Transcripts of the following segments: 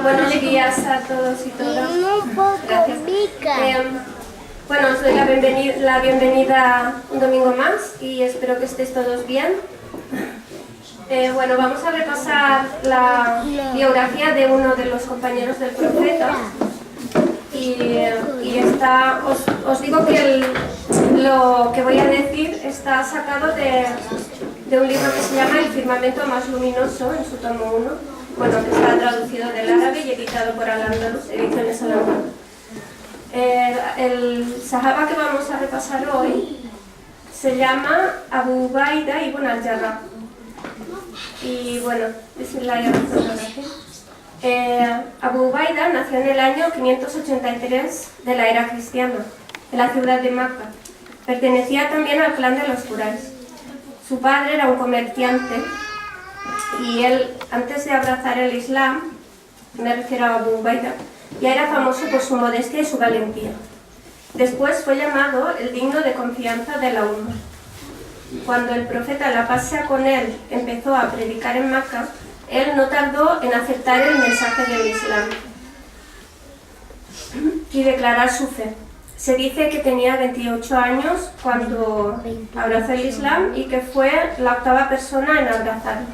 Buenos días a todos y todas. Gracias. Bueno, os doy la bienvenida un domingo más y espero que estéis todos bien. Bueno, vamos a repasar la biografía de uno de los compañeros del profeta. Os digo que lo que voy a decir está sacado de un libro que se llama El firmamento más luminoso, en su tomo 1, bueno, que está traducido del árabe y editado por Al-Andalus, ediciones Al-Andalus. El sahaba que vamos a repasar hoy se llama Abu Ubaida ibn al-Jarrah. Y bueno, bismillahirrahmanirrahim. Abu Ubaida nació en el año 583 de la era cristiana, en la ciudad de Meca. Pertenecía también al clan de los Quraysh. Su padre era un comerciante y él, antes de abrazar el Islam, me refiero a Abu Ubaida, ya era famoso por su modestia y su valentía. Después fue llamado el digno de confianza de la umma. Cuando el profeta, la paz sea con él, empezó a predicar en Meca, él no tardó en aceptar el mensaje del Islam y declarar su fe. Se dice que tenía 28 años cuando abrazó el Islam y que fue la 8ª persona en abrazarlo.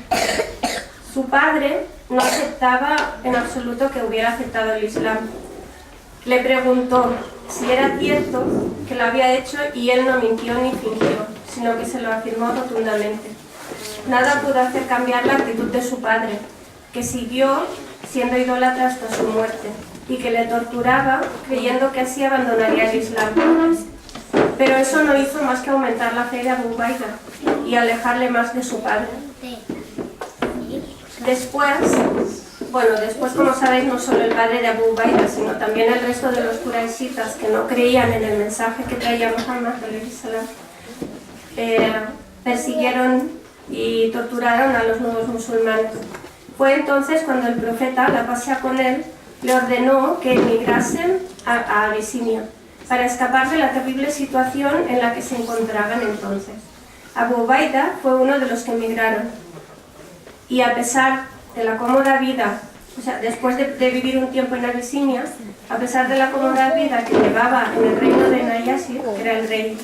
Su padre no aceptaba en absoluto que hubiera aceptado el Islam. Le preguntó si era cierto que lo había hecho y él no mintió ni fingió, sino que se lo afirmó rotundamente. Nada pudo hacer cambiar la actitud de su padre, que siguió siendo idólatra hasta su muerte y que le torturaba creyendo que así abandonaría el Islam. Pero eso no hizo más que aumentar la fe de Abu Ubaida y alejarle más de su padre. Después, como sabéis, no solo el padre de Abu Ubaida, sino también el resto de los quraishitas que no creían en el mensaje que traía Muhammad, persiguieron y torturaron a los nuevos musulmanes. Fue entonces cuando el profeta, la paz sea con él, le ordenó que emigrasen a Abisinia para escapar de la terrible situación en la que se encontraban entonces. Abu Ubaida fue uno de los que emigraron y a pesar de la cómoda vida, después de vivir un tiempo en Abisinia, a pesar de la cómoda vida que llevaba en el reino de Nayasir, que era el rey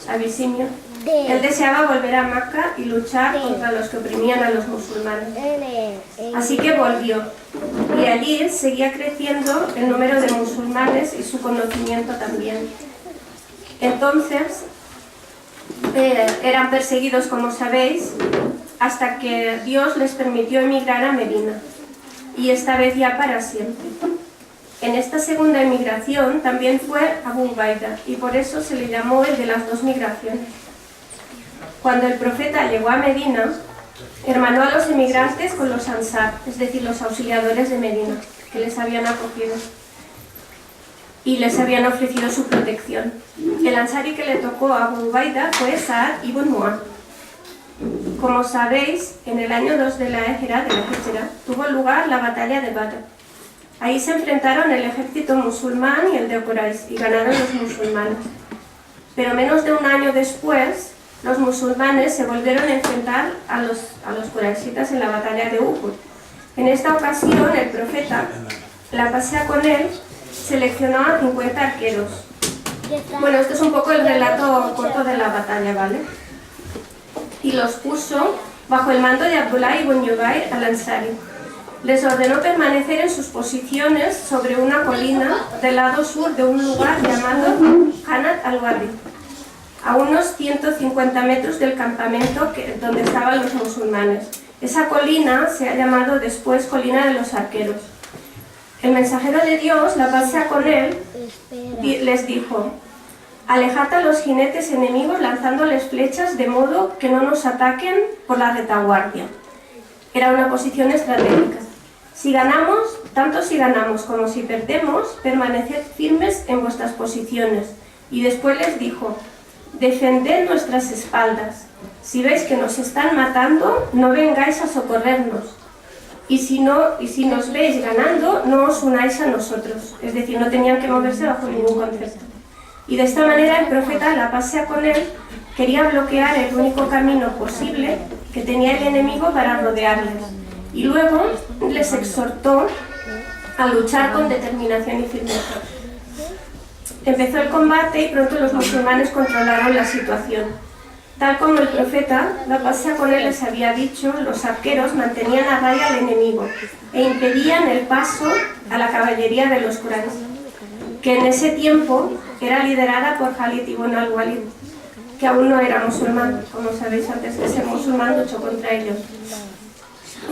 abisinio, él deseaba volver a Meca y luchar contra los que oprimían a los musulmanes. Así que volvió, y allí seguía creciendo el número de musulmanes y su conocimiento también. Entonces, eran perseguidos, como sabéis, hasta que Dios les permitió emigrar a Medina, y esta vez ya para siempre. En esta segunda emigración también fue Abu Ubaida, y por eso se le llamó el de las dos migraciones. Cuando el profeta llegó a Medina, hermanó a los emigrantes con los ansar, es decir, los auxiliadores de Medina, que les habían acogido y les habían ofrecido su protección. El ansari que le tocó a Abu Ubaida fue Sa'ad ibn Mu'adh. Como sabéis, en el año 2 de la Hijra, tuvo lugar la batalla de Badr. Ahí se enfrentaron el ejército musulmán y el de Quraysh, y ganaron los musulmanes. Pero menos de un año después, los musulmanes se volvieron a enfrentar a los quraishitas en la batalla de Uhud. En esta ocasión, el profeta, la paz sea con él, seleccionó a 50 arqueros. Bueno, esto es un poco el relato corto de la batalla, ¿vale? Y los puso bajo el mando de Abdullah ibn Jubayr al-Ansari. Les ordenó permanecer en sus posiciones sobre una colina del lado sur de un lugar llamado Hanat al-Wadi, a unos 150 metros del campamento donde estaban los musulmanes. Esa colina se ha llamado después Colina de los Arqueros. El mensajero de Dios, la paz sea con él, les dijo: alejad a los jinetes enemigos lanzándoles flechas de modo que no nos ataquen por la retaguardia. Era una posición estratégica. Tanto si ganamos como si perdemos, permaneced firmes en vuestras posiciones. Y después les dijo: defended nuestras espaldas. Si veis que nos están matando, no vengáis a socorrernos. Y si nos veis ganando, no os unáis a nosotros. Es decir, no tenían que moverse bajo ningún concepto. Y de esta manera el profeta, la paz sea con él, quería bloquear el único camino posible que tenía el enemigo para rodearles. Y luego les exhortó a luchar con determinación y firmeza. Empezó el combate y pronto los musulmanes controlaron la situación. Tal como el profeta, la paz sea con él, les había dicho, los arqueros mantenían a raya al enemigo e impedían el paso a la caballería de los Quraysh, que en ese tiempo era liderada por Khalid ibn al-Walid, que aún no era musulmán. Como sabéis, antes de ser musulmán luchó contra ellos.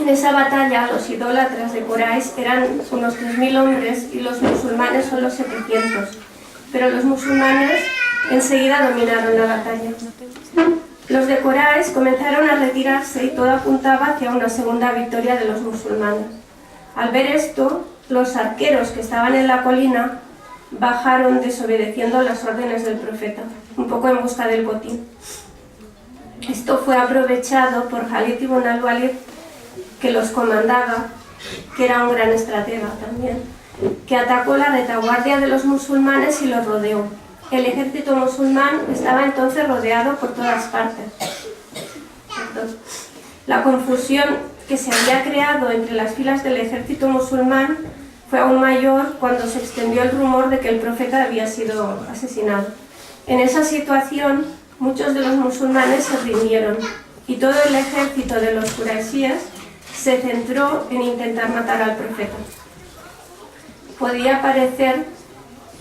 En esa batalla los idólatras de Quraysh eran unos 3.000 hombres y los musulmanes solo 700, pero los musulmanes enseguida dominaron la batalla. Los de Quraysh comenzaron a retirarse y todo apuntaba hacia una segunda victoria de los musulmanes. Al ver esto, los arqueros que estaban en la colina bajaron desobedeciendo las órdenes del profeta, un poco en busca del botín. Esto fue aprovechado por Khalid ibn al-Walid, que los comandaba, que era un gran estratega también, que atacó la retaguardia de los musulmanes y los rodeó. El ejército musulmán estaba entonces rodeado por todas partes. La confusión que se había creado entre las filas del ejército musulmán fue aún mayor cuando se extendió el rumor de que el profeta había sido asesinado. En esa situación, muchos de los musulmanes se rindieron y todo el ejército de los quraishíes se centró en intentar matar al profeta. Podía parecer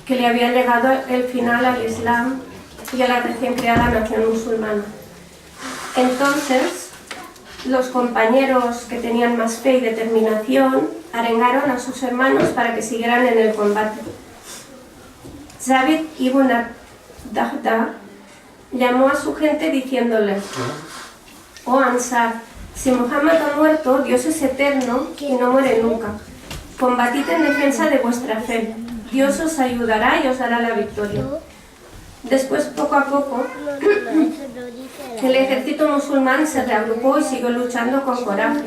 que le había llegado el final al Islam y a la recién creada nación musulmana. Entonces, los compañeros que tenían más fe y determinación arengaron a sus hermanos para que siguieran en el combate. Zabid ibn Dahda llamó a su gente diciéndoles: «Oh Ansar, si Muhammad ha muerto, Dios es eterno y no muere nunca. Combatid en defensa de vuestra fe. Dios os ayudará y os dará la victoria». Después, poco a poco, el ejército musulmán se reagrupó y siguió luchando con coraje.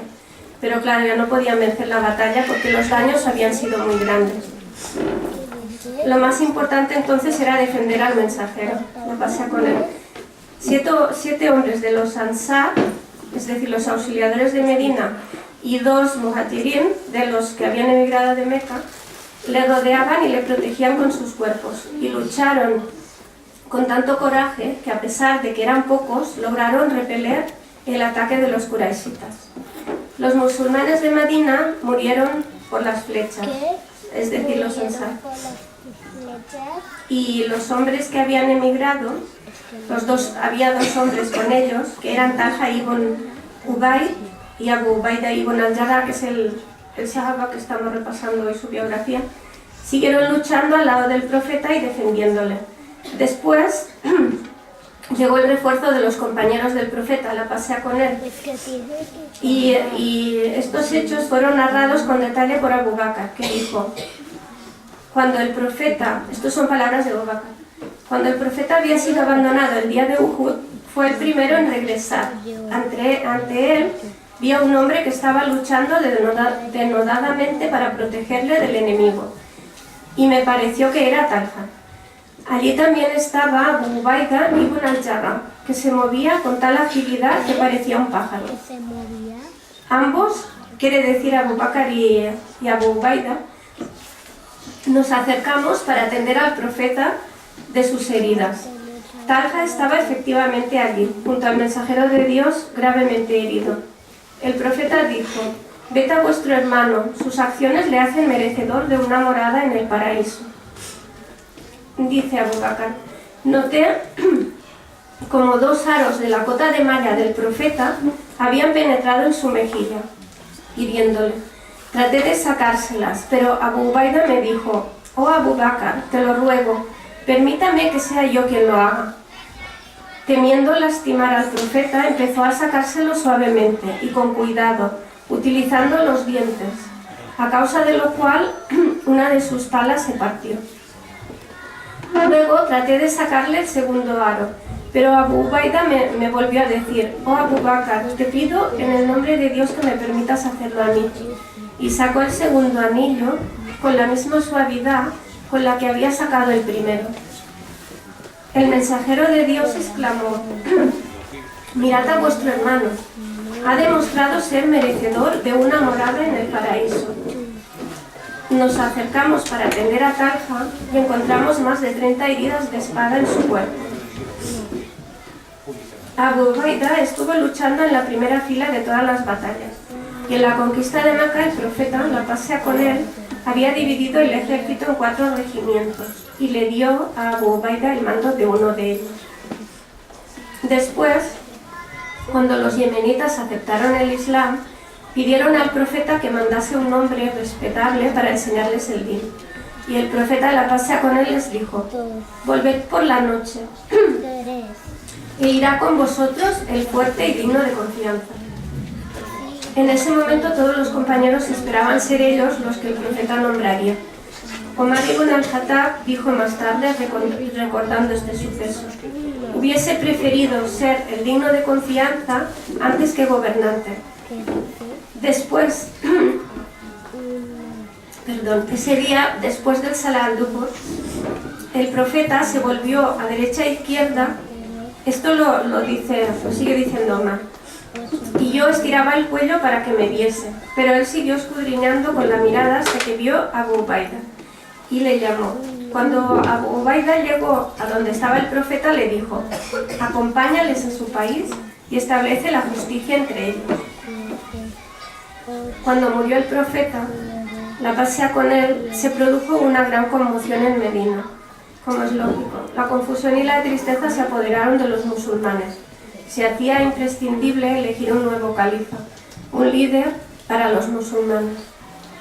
Pero claro, ya no podían vencer la batalla porque los daños habían sido muy grandes. Lo más importante entonces era defender al mensajero. Lo pasé con él. Siete hombres de los Ansar, es decir, los auxiliadores de Medina, y 2 muhajirín, de los que habían emigrado de Meca, le rodeaban y le protegían con sus cuerpos, y lucharon con tanto coraje que, a pesar de que eran pocos, lograron repeler el ataque de los quraishitas. Los musulmanes de Medina murieron por las flechas, es decir, los Ansar. Y los hombres que habían emigrado, había 2 hombres con ellos, que eran Talha ibn Ubayd y Abu Ubaida ibn al-Jarrah, que es el sahaba que estamos repasando hoy su biografía, siguieron luchando al lado del profeta y defendiéndole. Después llegó el refuerzo de los compañeros del profeta, la paz sea con él. Y estos hechos fueron narrados con detalle por Abu Bakr, que dijo: cuando el profeta, estos son palabras de Abu Bakr, cuando el profeta había sido abandonado el día de Uhud, fue el primero en regresar. Ante él vi a un hombre que estaba luchando denodadamente para protegerle del enemigo, y me pareció que era Talha. Allí también estaba Abu Ubaida ibn al-Jarrah, que se movía con tal agilidad que parecía un pájaro. Ambos, quiere decir Abu Bakr y Abu Ubaida, nos acercamos para atender al profeta de sus heridas. Talha estaba efectivamente allí, junto al mensajero de Dios, gravemente herido. El profeta dijo: «Vete a vuestro hermano, sus acciones le hacen merecedor de una morada en el paraíso». Dice Abu Bakr: «Noté como 2 aros de la cota de malla del profeta habían penetrado en su mejilla, hiriéndole. Traté de sacárselas, pero Abu Ubaida me dijo: «Oh Abu Bakr, te lo ruego, permítame que sea yo quien lo haga». Temiendo lastimar al profeta, empezó a sacárselo suavemente y con cuidado, utilizando los dientes, a causa de lo cual una de sus palas se partió. Luego traté de sacarle el segundo aro, pero Abu Ubaida me volvió a decir: «Oh Abu Bakr, te pido en el nombre de Dios que me permitas hacerlo a mí». Y sacó el segundo anillo con la misma suavidad con la que había sacado el primero. El mensajero de Dios exclamó: «Mirad a vuestro hermano, ha demostrado ser merecedor de una morada en el paraíso». Nos acercamos para atender a Talha y encontramos más de 30 heridas de espada en su cuerpo. Abu Ubaida estuvo luchando en la primera fila de todas las batallas, y en la conquista de Meca el profeta, la paz sea con él, había dividido el ejército en 4 regimientos y le dio a Abu Ubaida el mando de uno de ellos. Después, cuando los yemenitas aceptaron el Islam, pidieron al profeta que mandase un hombre respetable para enseñarles el din. Y el profeta, la paz sea con él, les dijo: volved por la noche e irá con vosotros el fuerte y digno de confianza. En ese momento todos los compañeros esperaban ser ellos los que el profeta nombraría. Omar ibn al-Khattab dijo más tarde, recordando este suceso: hubiese preferido ser el digno de confianza antes que gobernante. Después, ese día, después del Salah al-Duhur, el profeta se volvió a derecha e izquierda. Esto lo sigue diciendo Omar. Y yo estiraba el cuello para que me viese, pero él siguió escudriñando con la mirada hasta que vio a Abu Ubaida y le llamó. Cuando Abu Ubaida llegó a donde estaba el profeta, le dijo: acompáñales a su país y establece la justicia entre ellos. Cuando murió el profeta, la paz sea con él, se produjo una gran conmoción en Medina. Como es lógico, la confusión y la tristeza se apoderaron de los musulmanes. Se hacía imprescindible elegir un nuevo califa, un líder para los musulmanes.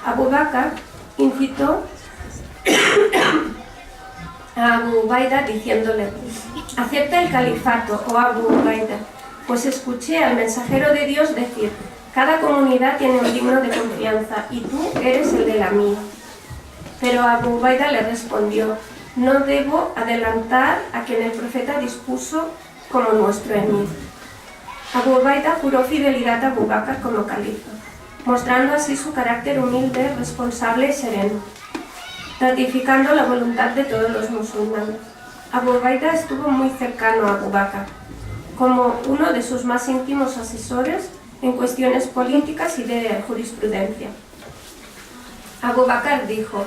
Abu Bakr incitó a Abu Ubaida diciéndole: acepta el califato, oh Abu Ubaida, pues escuché al mensajero de Dios decir: cada comunidad tiene un digno de confianza y tú eres el de la mía. Pero Abu Ubaida le respondió: no debo adelantar a quien el profeta dispuso como nuestro emir. Abu Ubaida juró fidelidad a Abu Bakr como califa, mostrando así su carácter humilde, responsable y sereno, ratificando la voluntad de todos los musulmanes. Abu Ubaida estuvo muy cercano a Abu Bakr, como uno de sus más íntimos asesores en cuestiones políticas y de jurisprudencia. Abu Bakr dijo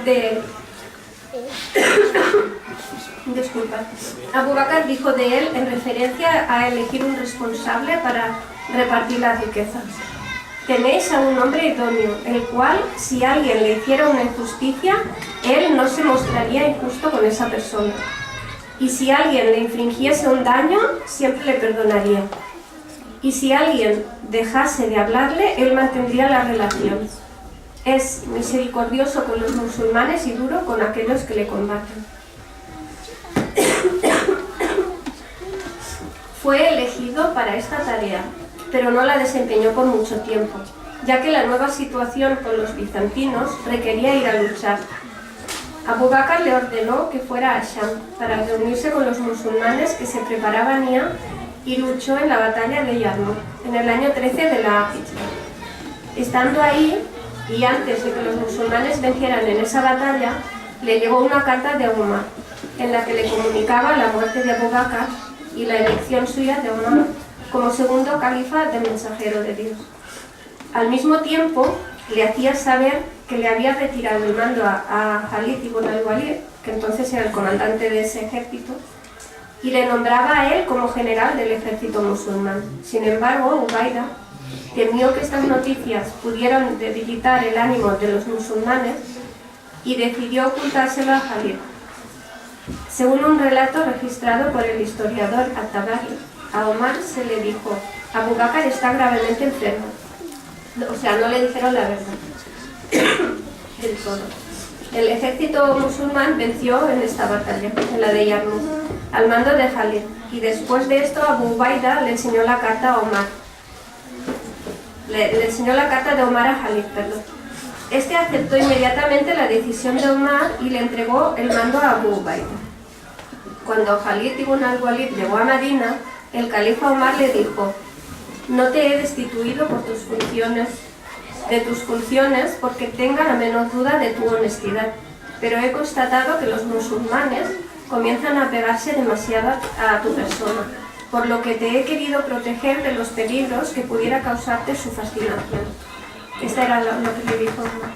de él, Abu Bakr dijo de él en referencia a elegir un responsable para repartir las riquezas: tenéis a un hombre idóneo, el cual, si alguien le hiciera una injusticia, él no se mostraría injusto con esa persona. Y si alguien le infringiese un daño, siempre le perdonaría. Y si alguien dejase de hablarle, él mantendría la relación. Es misericordioso con los musulmanes y duro con aquellos que le combaten. Fue elegido para esta tarea, pero no la desempeñó por mucho tiempo, ya que la nueva situación con los bizantinos requería ir a luchar. Abu Bakr le ordenó que fuera a Sham para reunirse con los musulmanes que se preparaban ya, y luchó en la batalla de Yarmouk en el año 13 de la Hijra. Estando ahí, y antes de que los musulmanes vencieran en esa batalla, le llegó una carta de Umar, en la que le comunicaba la muerte de Abu Bakr y la elección suya de Umar como segundo califa del mensajero de Dios. Al mismo tiempo, le hacía saber que le había retirado el mando a Khalid ibn al-Walid, que entonces era el comandante de ese ejército, y le nombraba a él como general del ejército musulmán. Sin embargo, Ubaida temió que estas noticias pudieran debilitar el ánimo de los musulmanes y decidió ocultárselo a Khalid. Según un relato registrado por el historiador At-Tabari, a Omar se le dijo: Abu Bakr está gravemente enfermo. O sea, no le dijeron la verdad del todo. El ejército musulmán venció en esta batalla, en la de Yarmouk, al mando de Khalid, y después de esto Abu Ubaida le enseñó la carta a Omar. Le enseñó la carta de Omar a Khalid, perdón. Este aceptó inmediatamente la decisión de Omar y le entregó el mando a Abu Ubaida. Cuando Khalid ibn al-Walid llegó a Medina, el califa Omar le dijo: no te he destituido por tus funciones porque tenga la menor duda de tu honestidad, pero he constatado que los musulmanes comienzan a pegarse demasiado a tu persona, por lo que te he querido proteger de los peligros que pudiera causarte su fascinación. Esta era lo que le dijo Omar.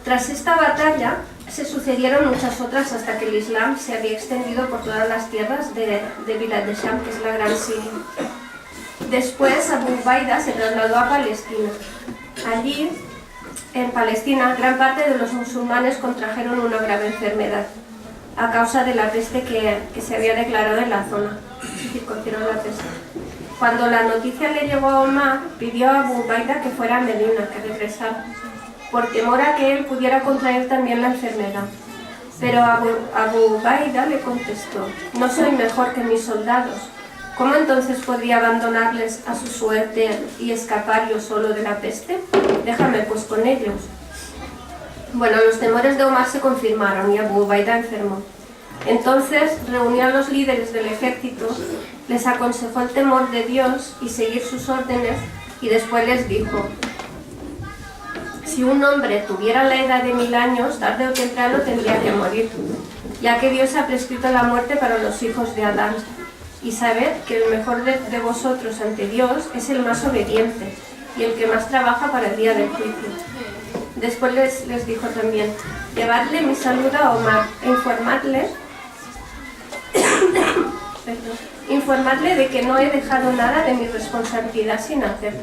Tras esta batalla se sucedieron muchas otras hasta que el Islam se había extendido por todas las tierras de Bilad de Sham, que es la Gran Siria. Después Abu Ubaida se trasladó a Palestina. Allí, en Palestina, gran parte de los musulmanes contrajeron una grave enfermedad a causa de la peste que se había declarado en la zona, es decir, cogieron la peste. Cuando la noticia le llegó a Omar, pidió a Abu Ubaida que fuera a Medina, que regresara, por temor a que él pudiera contraer también la enfermedad. Pero Abu Ubaida le contestó: no soy mejor que mis soldados. ¿Cómo entonces podría abandonarles a su suerte y escapar yo solo de la peste? Déjame pues con ellos. Bueno, los temores de Omar se confirmaron y Abu Ubaida enfermó. Entonces reunió a los líderes del ejército, les aconsejó el temor de Dios y seguir sus órdenes, y después les dijo: si un hombre tuviera la edad de 1000 años, tarde o temprano tendría que morir, ya que Dios ha prescrito la muerte para los hijos de Adán. Y sabed que el mejor de vosotros ante Dios es el más obediente y el que más trabaja para el día del juicio. Después les dijo también: llevadle mi salud a Omar e informadle de que no he dejado nada de mi responsabilidad sin hacer.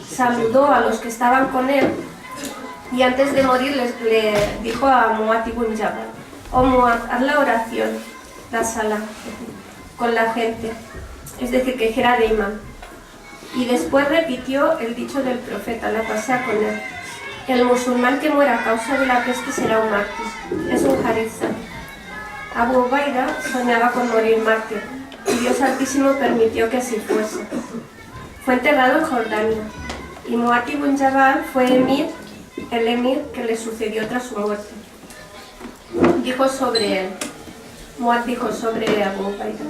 Saludó a los que estaban con él y antes de morir le dijo a Mu'adh ibn Jabal: oh Mu'adh, haz la oración, la sala, con la gente, es decir, que dijera de imán. Y después repitió el dicho del profeta, la pasea con él: el musulmán que muera a causa de la peste será un mártir, es un haritza. Abu Ubaida soñaba con morir mártir, y Dios Altísimo permitió que así fuese. Fue enterrado en Jordania, y Mu'adh ibn Jabal fue el emir que le sucedió tras su muerte. Mu'adh dijo sobre Abu Ubaida: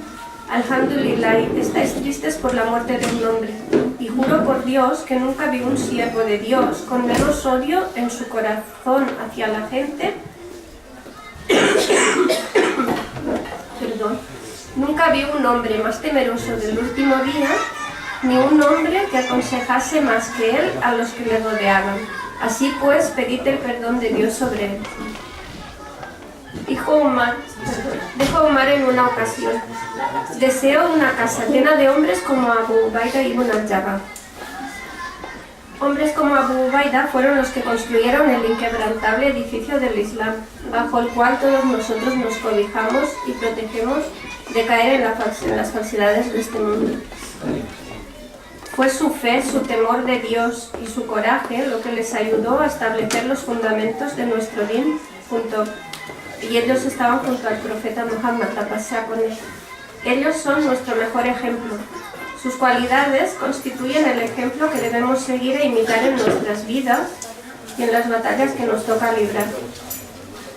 Alhamdulillah, estáis tristes por la muerte de un hombre, y juro por Dios que nunca vi un siervo de Dios con menos odio en su corazón hacia la gente. Nunca vi un hombre más temeroso del último día, ni un hombre que aconsejase más que él a los que le rodeaban. Así pues, pedid el perdón de Dios sobre él. Dijo Omar en una ocasión: deseo una casa llena de hombres como Abu Ubaida ibn al-Jarrah. Hombres como Abu Ubaida fueron los que construyeron el inquebrantable edificio del Islam, bajo el cual todos nosotros nos cobijamos y protegemos de caer en las falsedades de este mundo. Fue su fe, su temor de Dios y su coraje lo que les ayudó a establecer los fundamentos de nuestro din y ellos estaban junto al profeta Muhammad, la paz sea con él. Ellos son nuestro mejor ejemplo. Sus cualidades constituyen el ejemplo que debemos seguir e imitar en nuestras vidas y en las batallas que nos toca librar.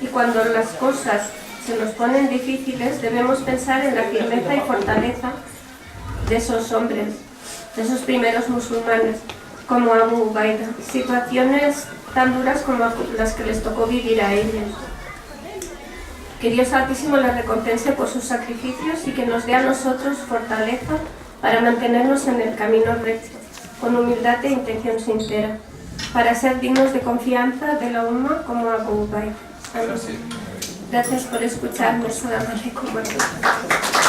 Y cuando las cosas se nos ponen difíciles, debemos pensar en la firmeza y fortaleza de esos hombres, de esos primeros musulmanes, como Abu Ubaida, situaciones tan duras como las que les tocó vivir a ellos. Que Dios Altísimo les recompense por sus sacrificios y que nos dé a nosotros fortaleza para mantenernos en el camino recto, con humildad e intención sincera, para ser dignos de confianza de la umma como Abu Ubaida. Gracias por escucharme. Assalamu alaikum.